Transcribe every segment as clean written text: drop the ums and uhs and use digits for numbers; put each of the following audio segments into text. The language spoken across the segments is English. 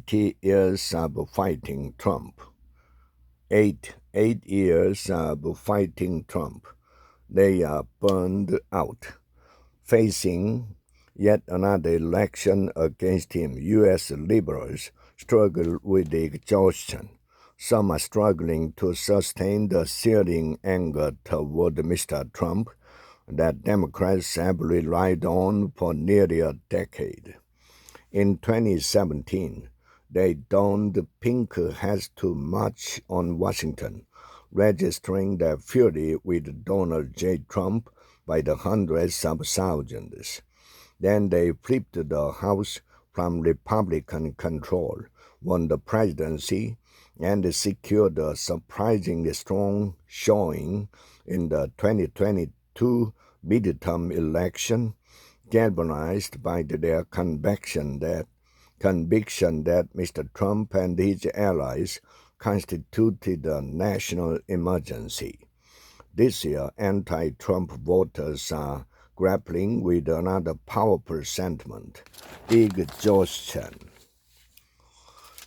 80 years of fighting Trump. Eight years of fighting Trump. They are burned out. Facing yet another election against him, U.S. liberals struggle with exhaustion. Some are struggling to sustain the searing anger toward Mr. Trump that Democrats have relied on for nearly a decade. In 2017, they donned pink hats to march on Washington, registering their fury with Donald J. Trump by the hundreds of thousands. Then they flipped the House from Republican control, won the presidency, and secured a surprisingly strong showing in the 2022 midterm election, galvanized by their conviction that Mr. Trump and his allies constituted a national emergency. This year, anti-Trump voters are grappling with another powerful sentiment: exhaustion.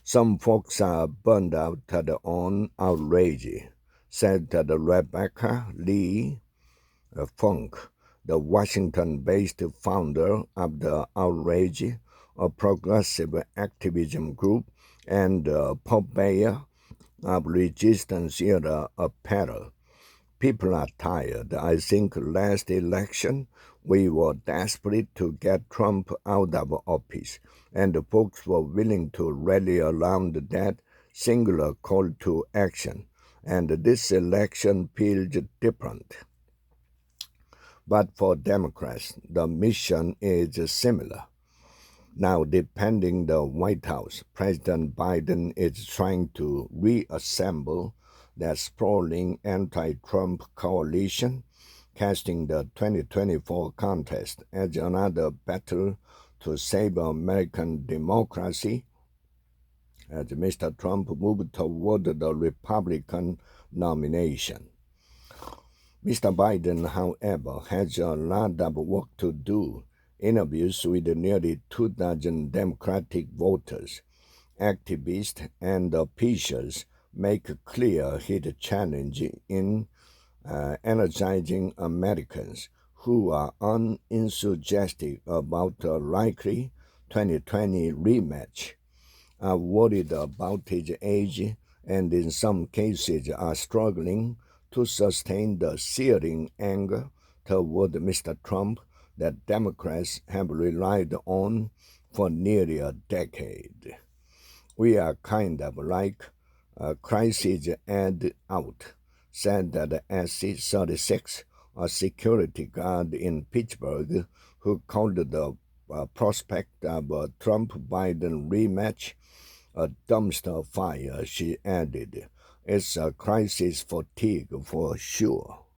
Some folks are burned out on outrage, said Rebecca Lee Funk, the Washington-based founder of the Outrage, a progressive activism group, and purveyor of Resistance-era apparel. People are tired. I think last election we were desperate to get Trump out of office, and the folks were willing to rally around that singular call to action. And this election feels different. But for Democrats, the mission is similar. Now, defending the White House, President Biden is trying to reassemble the sprawling anti-Trump coalition, casting the 2024 contest as another battle to save American democracy as Mr. Trump moved toward the Republican nomination. Mr. Biden, however, has a lot of work to do. Interviews with nearly 2,000 Democratic voters, activists, and officials make clear his challenge in energizing Americans who are unenthusiastic about a likely 2020 rematch, are worried about his age, and in some cases are struggling to sustain the searing anger toward Mr. Trump that Democrats have relied on for nearly a decade. We are kind of like a crisis ad out, said the SC-36, a security guard in Pittsburgh, who called the prospect of a Trump-Biden rematch a dumpster fire. She added, "It's a crisis fatigue for sure."